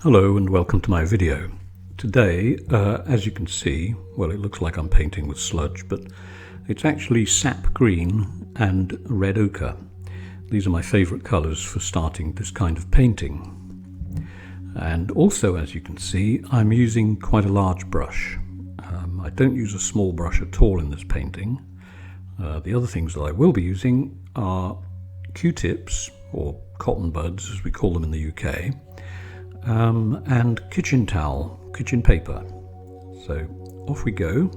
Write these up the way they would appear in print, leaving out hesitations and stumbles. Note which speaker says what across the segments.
Speaker 1: Hello and welcome to my video. Today, as you can see, well, it looks like I'm painting with sludge, but it's actually sap green and red ochre. These are my favourite colours for starting this kind of painting. And also, as you can see, I'm using quite a large brush. I don't use a small brush at all in this painting. The other things that I will be using are Q-tips, or cotton buds as we call them in the UK, and kitchen towel, kitchen paper. So off we go.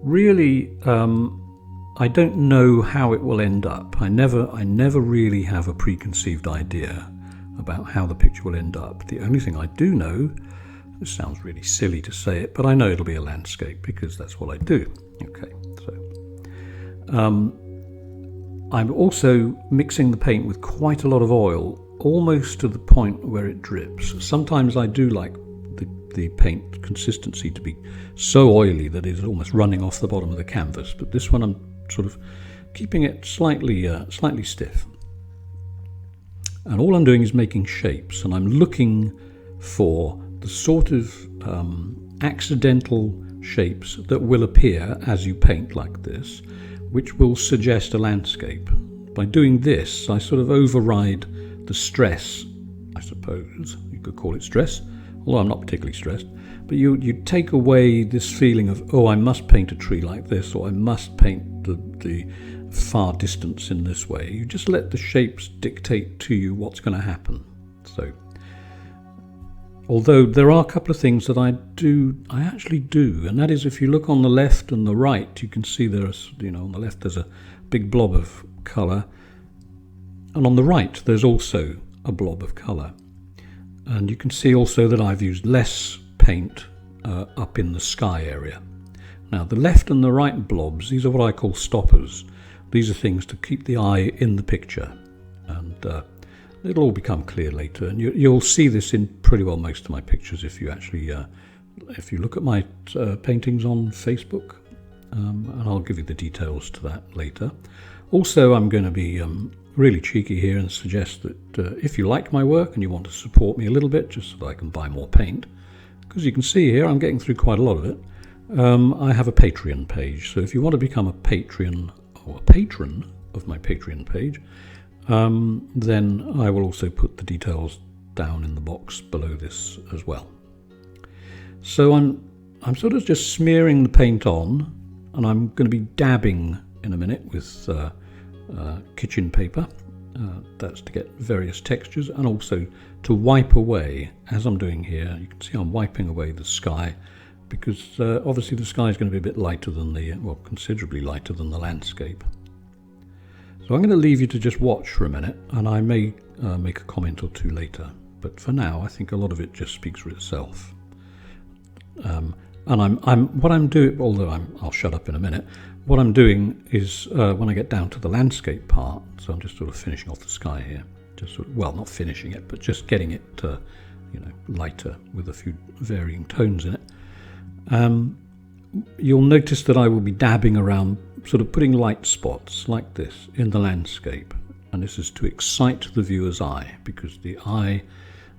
Speaker 1: Really, I don't know how it will end up. I never really have a preconceived idea about how the picture will end up. The only thing I do know, this sounds really silly to say it, but I know it'll be a landscape because that's what I do. Okay, so I'm also mixing the paint with quite a lot of oil, almost to the point where it drips. Sometimes I do like the paint consistency to be so oily that it's almost running off the bottom of the canvas, but this one I'm sort of keeping it slightly stiff. And all I'm doing is making shapes, and I'm looking for the sort of accidental shapes that will appear as you paint like this, which will suggest a landscape. By doing this, I sort of override the stress, I suppose you could call it stress, although I'm not particularly stressed, but you take away this feeling of, oh, I must paint a tree like this, or I must paint the far distance in this way. You just let the shapes dictate to you what's going to happen. So, although there are a couple of things that I actually do, and that is, if you look on the left and the right, you can see there's, on the left there's a big blob of colour, and on the right there's also a blob of colour. And you can see also that I've used less paint up in the sky area. Now the left and the right blobs, these are what I call stoppers. These are things to keep the eye in the picture, and it'll all become clear later. And you'll see this in pretty well most of my pictures if you actually if you look at my paintings on Facebook, and I'll give you the details to that later. Also, I'm going to be really cheeky here and suggest that if you like my work and you want to support me a little bit, just so that I can buy more paint, because you can see here I'm getting through quite a lot of it, I have a Patreon page. So if you want to become a Patreon or a patron of my Patreon page, then I will also put the details down in the box below this as well. So I'm sort of just smearing the paint on, and I'm going to be dabbing in a minute with kitchen paper. That's to get various textures, and also to wipe away, as I'm doing here. You can see I'm wiping away the sky, because obviously the sky is going to be a bit lighter than considerably lighter than the landscape. So I'm going to leave you to just watch for a minute, and I may make a comment or two later. But for now, I think a lot of it just speaks for itself. And what I'm doing, although I'll shut up in a minute. What I'm doing is when I get down to the landscape part, so I'm just sort of finishing off the sky here, not finishing it, but just getting it lighter with a few varying tones in it. You'll notice that I will be dabbing around, sort of putting light spots like this in the landscape, and this is to excite the viewer's eye, because the eye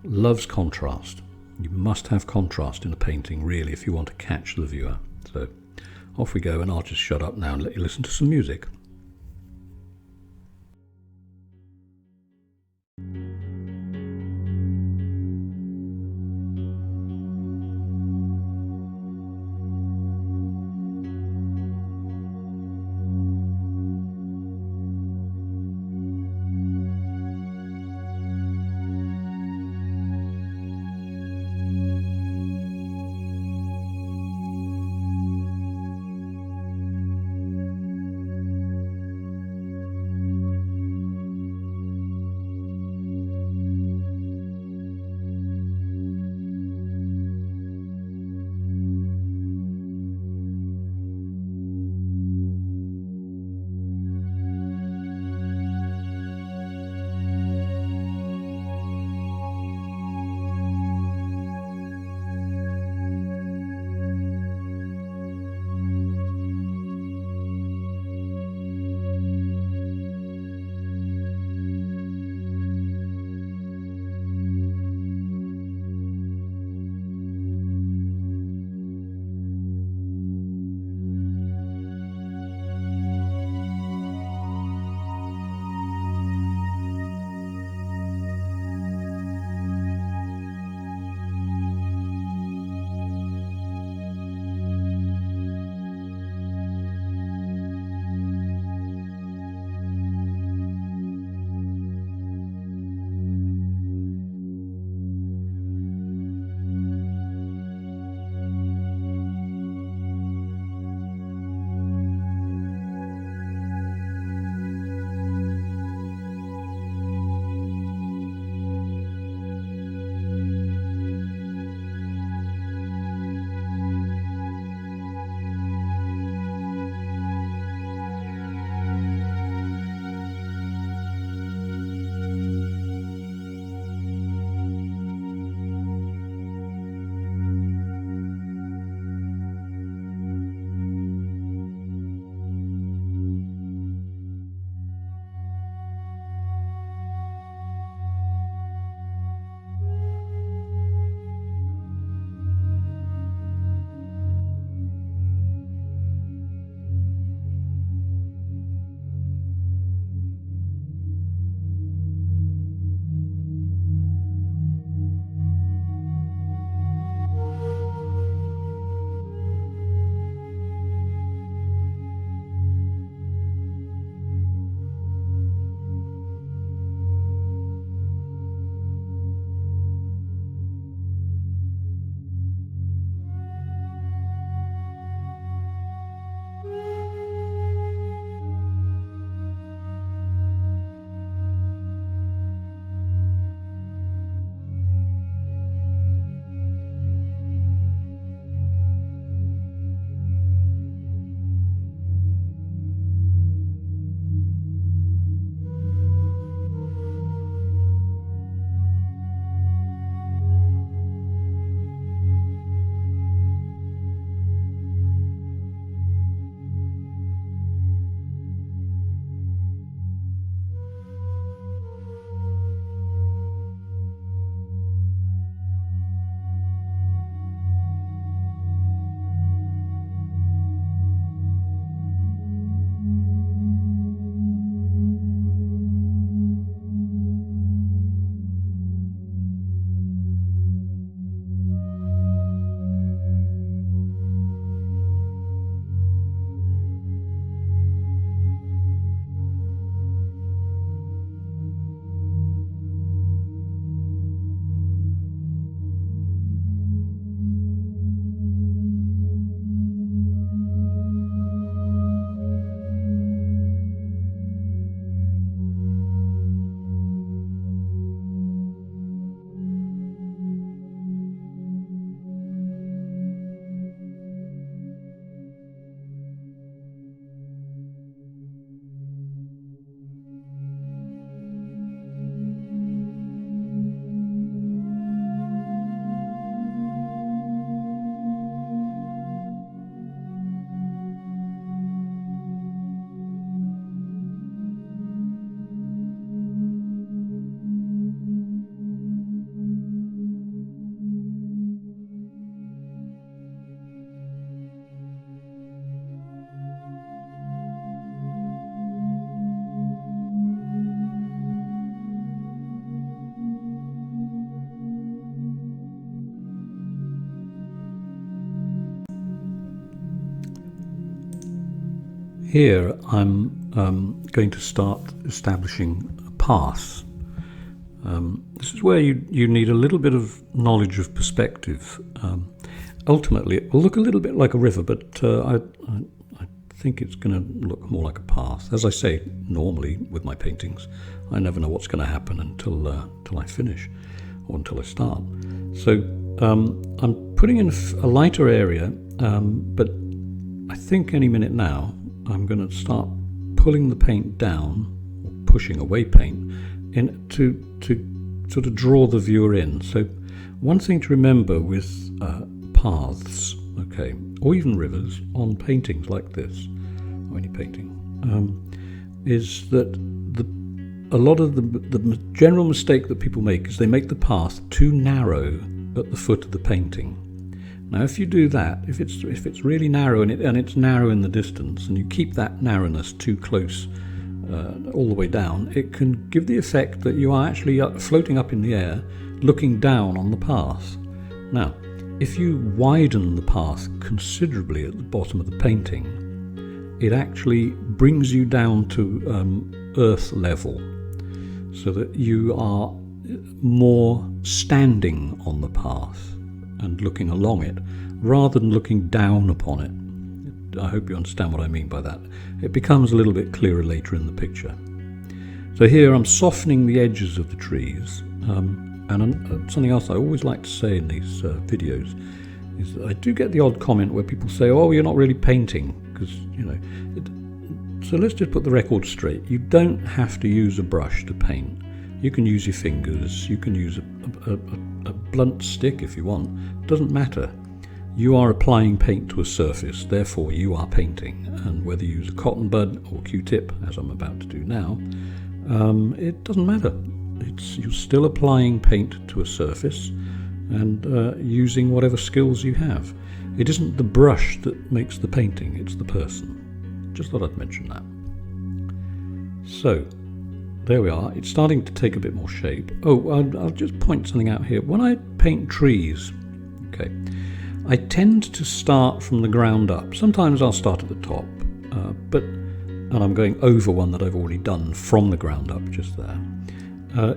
Speaker 1: loves contrast. You must have contrast in a painting, really, if you want to catch the viewer. So off we go, and I'll just shut up now and let you listen to some music. Here I'm going to start establishing a path. This is where you need a little bit of knowledge of perspective. Ultimately, it will look a little bit like a river, but I think it's going to look more like a path. As I say, normally with my paintings, I never know what's going to happen until I finish or until I start. So I'm putting in a lighter area, but I think any minute now I'm going to start pulling the paint down, or pushing away paint, to sort of draw the viewer in. So one thing to remember with paths, okay, or even rivers on paintings like this, or any painting, is that a lot of the general mistake that people make is they make the path too narrow at the foot of the painting. Now, if you do that, if it's really narrow and it's narrow in the distance, and you keep that narrowness too close all the way down, it can give the effect that you are actually floating up in the air, looking down on the path. Now, if you widen the path considerably at the bottom of the painting, it actually brings you down to earth level, so that you are more standing on the path and looking along it, rather than looking down upon it. I hope you understand what I mean by that. It becomes a little bit clearer later in the picture. So here I'm softening the edges of the trees, and something else I always like to say in these videos is that I do get the odd comment where people say, oh, you're not really painting, because, you know, so let's just put the record straight. You don't have to use a brush to paint. You can use your fingers, you can use a blunt stick if you want. It doesn't matter. You are applying paint to a surface, therefore you are painting. And whether you use a cotton bud or Q-tip, as I'm about to do now, it doesn't matter. You're still applying paint to a surface and using whatever skills you have. It isn't the brush that makes the painting, it's the person. Just thought I'd mention that. So, there we are. It's starting to take a bit more shape. Oh, I'll just point something out here. When I paint trees, okay, I tend to start from the ground up. Sometimes I'll start at the top, and I'm going over one that I've already done from the ground up just there.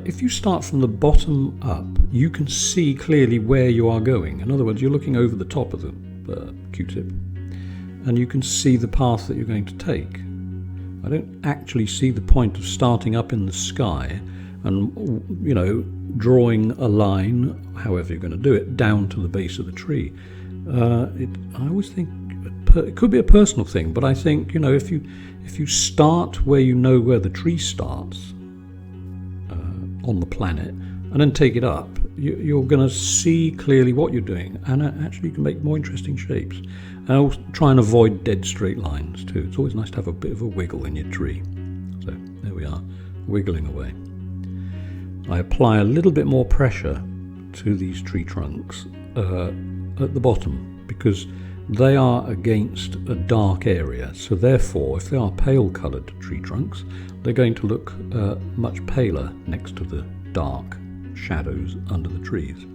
Speaker 1: If you start from the bottom up, you can see clearly where you are going. In other words, you're looking over the top of the Q-tip, and you can see the path that you're going to take. I don't actually see the point of starting up in the sky and, you know, drawing a line, however you're going to do it, down to the base of the tree. I always think it could be a personal thing, but I think, you know, if you start where you know where the tree starts on the planet, and then take it up, you're going to see clearly what you're doing, and actually you can make more interesting shapes. And also try and avoid dead straight lines too. It's always nice to have a bit of a wiggle in your tree. So there we are, wiggling away. I apply a little bit more pressure to these tree trunks at the bottom, because they are against a dark area. So therefore, if they are pale coloured tree trunks, they're going to look much paler next to the dark shadows under the trees.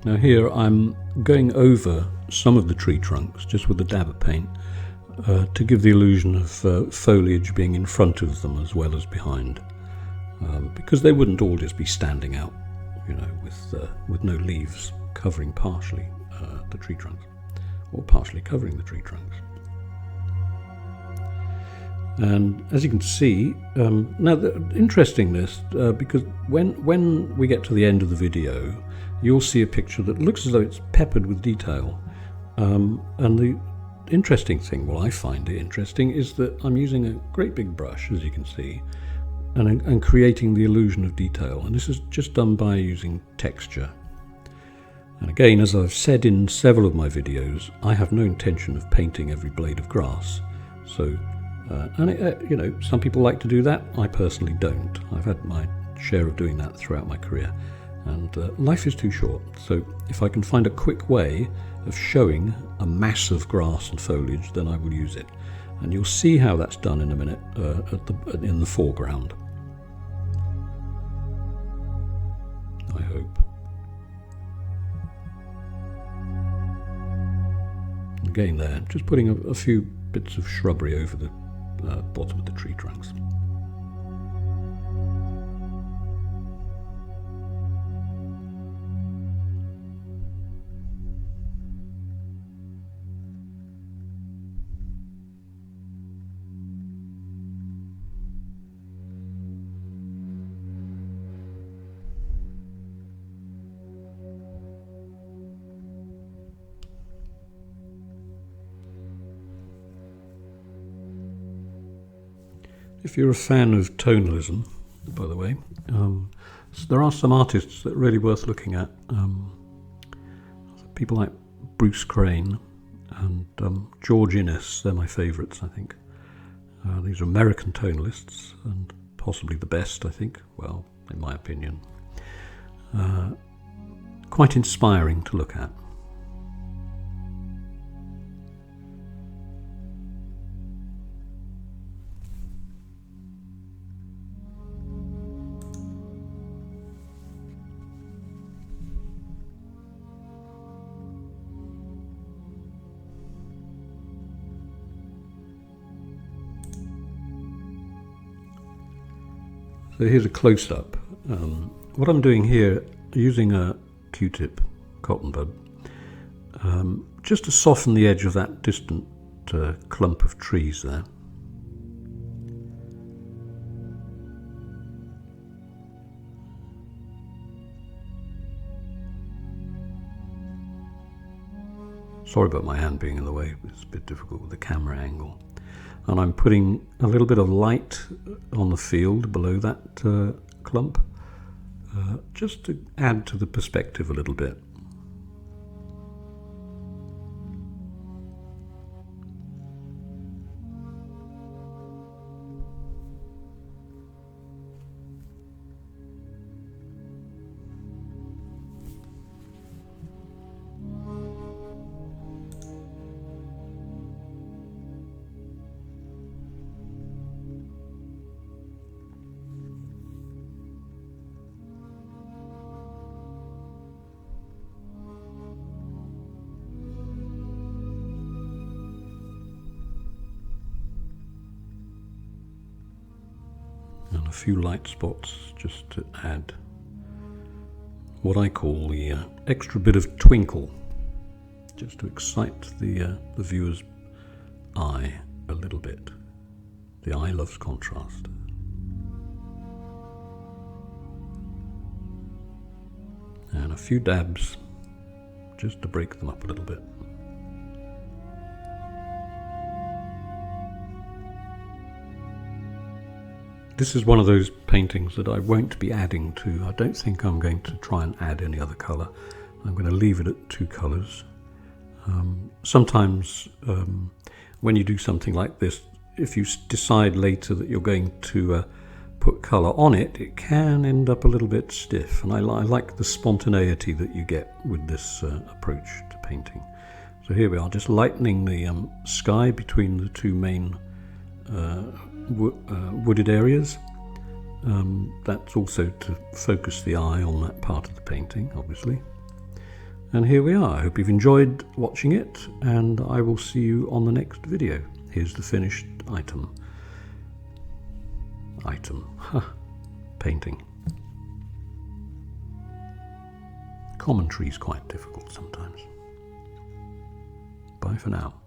Speaker 1: Now here I'm going over some of the tree trunks just with a dab of paint to give the illusion of foliage being in front of them as well as behind, because they wouldn't all just be standing out, you know, with no leaves covering partially the tree trunks, or partially covering the tree trunks. And as you can see, now interesting this, because when we get to the end of the video, you'll see a picture that looks as though it's peppered with detail. And the interesting thing, well, I find it interesting, is that I'm using a great big brush, as you can see, and creating the illusion of detail. And this is just done by using texture. And again, as I've said in several of my videos, I have no intention of painting every blade of grass. So, you know, some people like to do that. I personally don't. I've had my share of doing that throughout my career. And life is too short. So if I can find a quick way of showing a mass of grass and foliage, then I will use it. And you'll see how that's done in a minute in the foreground, I hope. Again there, just putting a few bits of shrubbery over the bottom of the tree trunks. If you're a fan of tonalism, by the way, so there are some artists that are really worth looking at. People like Bruce Crane and George Innes, they're my favourites, I think. These are American tonalists, and possibly the best, I think, well, in my opinion. Quite inspiring to look at. So here's a close-up. What I'm doing here, using a Q-tip cotton bud, just to soften the edge of that distant clump of trees there. Sorry about my hand being in the way, it's a bit difficult with the camera angle. And I'm putting a little bit of light on the field below that clump, just to add to the perspective a little bit. And a few light spots just to add what I call the extra bit of twinkle, just to excite the viewer's eye a little bit. The eye loves contrast. And a few dabs just to break them up a little bit. This is one of those paintings that I won't be adding to. I don't think I'm going to try and add any other colour. I'm going to leave it at 2 colours. Sometimes when you do something like this, if you decide later that you're going to put colour on it, it can end up a little bit stiff. And I like the spontaneity that you get with this approach to painting. So here we are, just lightening the sky between the 2 main wooded areas. That's also to focus the eye on that part of the painting, obviously. And here we are. I hope you've enjoyed watching it, and I will see you on the next video. Here's the finished item. Painting. Commentary is quite difficult sometimes. Bye for now.